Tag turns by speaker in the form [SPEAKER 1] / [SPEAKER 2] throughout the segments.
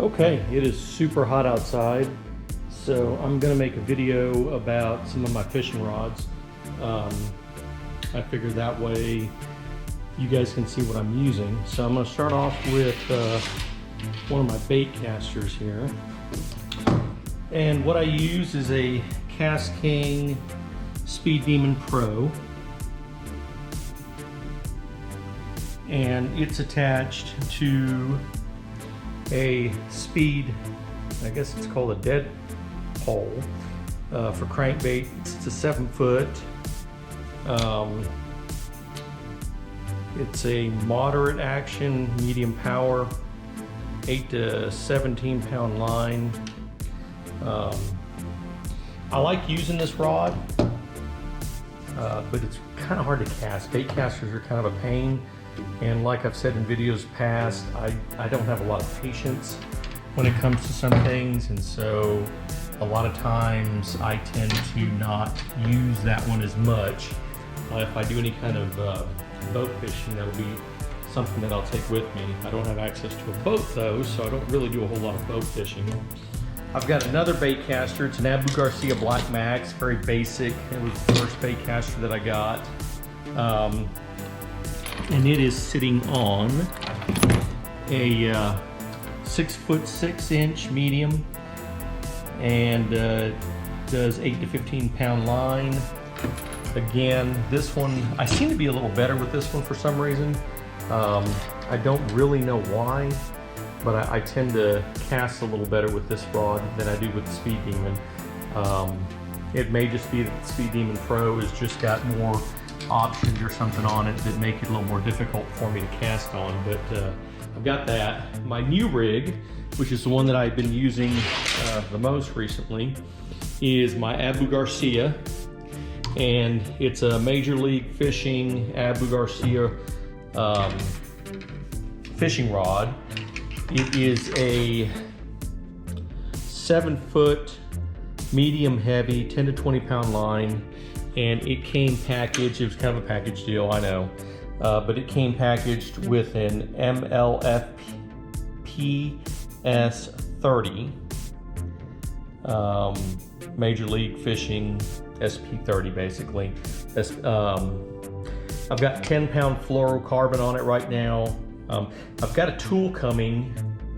[SPEAKER 1] Okay, it is super hot outside, so I'm gonna make a video about some of my fishing rods. I figured that way you guys can see what I'm using. So I'm gonna start off with one of my Baitcasters here. And what I use is a Cast King Speed Demon Pro. And it's attached to a speed, I guess it's called a dead pole for crankbait. It's a 7-foot. It's a moderate action, medium power, 8 to 17 pound line. I like using this rod, but it's kind of hard to cast. Baitcasters are kind of a pain. And like I've said in videos past, I don't have a lot of patience when it comes to some things, and so a lot of times I tend to not use that one as much. If I do any kind of boat fishing, that'll be something that I'll take with me. I don't have access to a boat though, so I don't really do a whole lot of boat fishing. I've got another Baitcaster. It's an Abu Garcia Black Max, very basic. It was the first Baitcaster that I got. And it is sitting on a 6'6" medium, and does 8 to 15 pound line. Again, this one, I seem to be a little better with this one for some reason. I don't really know why, but I tend to cast a little better with this rod than I do with the Speed Demon. It may just be that the Speed Demon Pro has just got more options or something on it that make it a little more difficult for me to cast on, but I've got that. My new rig, which is the one that I've been using the most recently, is my Abu Garcia, and it's a Major League Fishing Abu Garcia fishing rod. It is a 7-foot medium heavy, 10 to 20 pound line. And it came packaged, it was kind of a package deal, I know, but it came packaged with an MLFPS30, Major League Fishing SP30 basically. I've got 10 pound fluorocarbon on it right now. I've got a tool coming,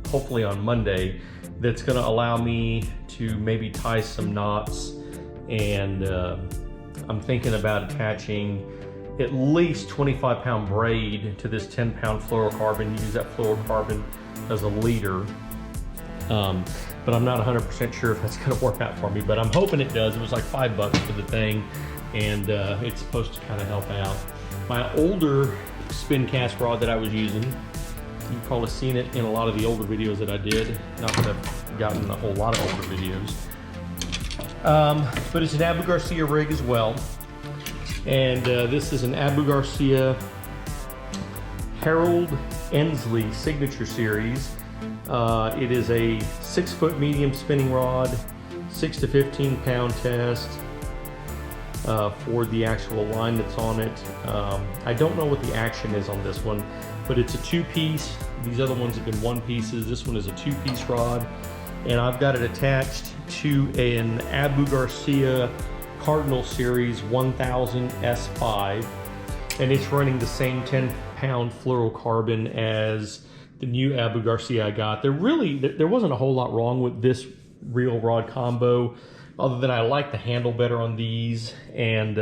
[SPEAKER 1] hopefully on Monday, that's gonna allow me to maybe tie some knots, and I'm thinking about attaching at least 25 pound braid to this 10 pound fluorocarbon, use that fluorocarbon as a leader. But I'm not 100% sure if that's gonna work out for me, but I'm hoping it does. It was like $5 for the thing, and it's supposed to kind of help out. My older spin cast rod that I was using, you've probably seen it in a lot of the older videos that I did. Not that I've gotten a whole lot of older videos. But it's an Abu Garcia rig as well. And this is an Abu Garcia Harold Ensley Signature Series. It is a 6-foot medium spinning rod, 6 to 15 pound test for the actual line that's on it. I don't know what the action is on this one, but it's a 2-piece. These other ones have been 1-pieces. This one is a 2-piece rod. And I've got it attached to an Abu Garcia Cardinal Series 1000 S5, and it's running the same 10 pound fluorocarbon as the new Abu Garcia I got. There wasn't a whole lot wrong with this reel rod combo, other than I like the handle better on these. And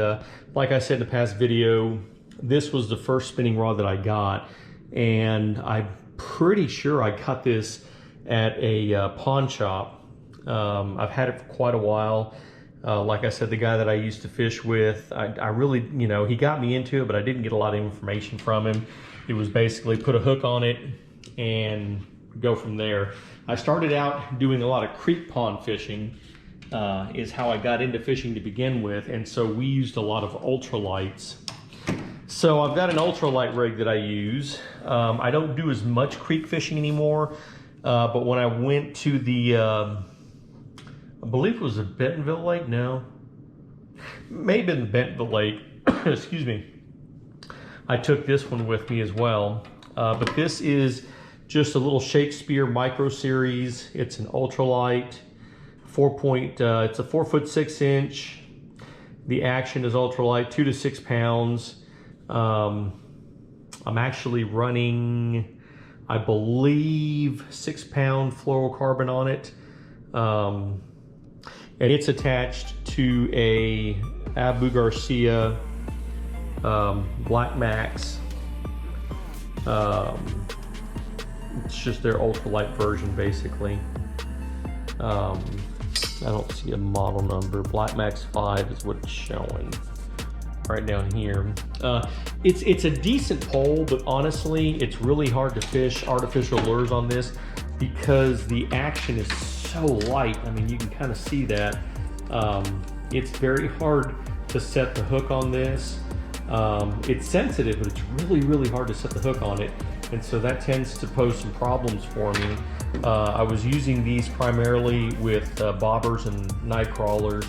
[SPEAKER 1] like I said in the past video, this was the first spinning rod that I got, and I'm pretty sure I got this at a pawn shop. I've had it for quite a while. Like I said, the guy that I used to fish with, I really, you know, he got me into it, but I didn't get a lot of information from him. It was basically put a hook on it and go from there. I started out doing a lot of creek pond fishing, is how I got into fishing to begin with, and so we used a lot of ultralights. So I've got an ultralight rig that I use. I don't do as much creek fishing anymore. But when I went to the, I believe it was the Bentonville Lake, no, maybe in the Bentonville Lake, excuse me, I took this one with me as well. But this is just a little Shakespeare Micro Series. It's an ultralight, it's a 4'6" The action is ultralight, 2 to 6 pounds. I'm actually running, I believe, 6-pound fluorocarbon on it. And it's attached to a Abu Garcia Black Max. It's just their ultralight version, basically. I don't see a model number. Black Max 5 is what it's showing right down here. It's a decent pole, but honestly, it's really hard to fish artificial lures on this because the action is so light. I mean, you can kind of see that. It's very hard to set the hook on this. It's sensitive, but it's really, really hard to set the hook on it. And so that tends to pose some problems for me. I was using these primarily with bobbers and night crawlers,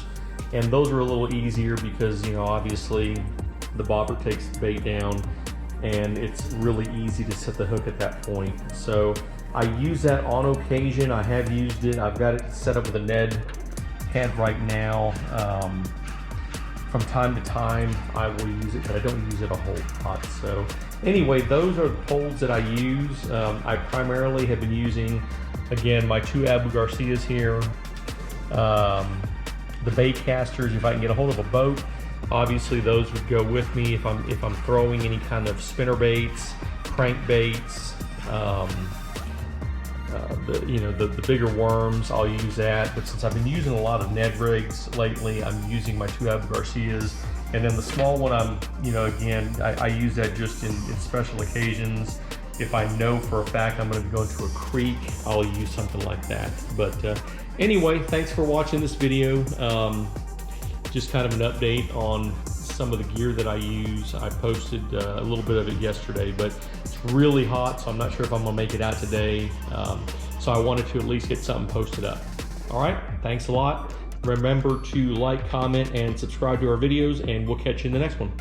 [SPEAKER 1] and those were a little easier because, you know, obviously the bobber takes the bait down and it's really easy to set the hook at that point. So I use that on occasion. I have used it. I've got it set up with a Ned head right now. From time to time, I will use it, but I don't use it a whole lot. So anyway, those are the poles that I use. I primarily have been using, again, my 2 Abu Garcias here. The Baitcasters, if I can get a hold of a boat, obviously those would go with me if I'm throwing any kind of spinner baits, crank baits, the bigger worms, I'll use that. But since I've been using a lot of Ned rigs lately, I'm using my 2 Abu Garcias. And then the small one, I use that just in special occasions. If I know for a fact I'm going to be going to a creek, I'll use something like that. But anyway, thanks for watching this video. Just kind of an update on some of the gear that I use. I posted a little bit of it yesterday, but it's really hot, so I'm not sure if I'm gonna make it out today. So I wanted to at least get something posted up. All right, thanks a lot. Remember to like, comment, and subscribe to our videos, and we'll catch you in the next one.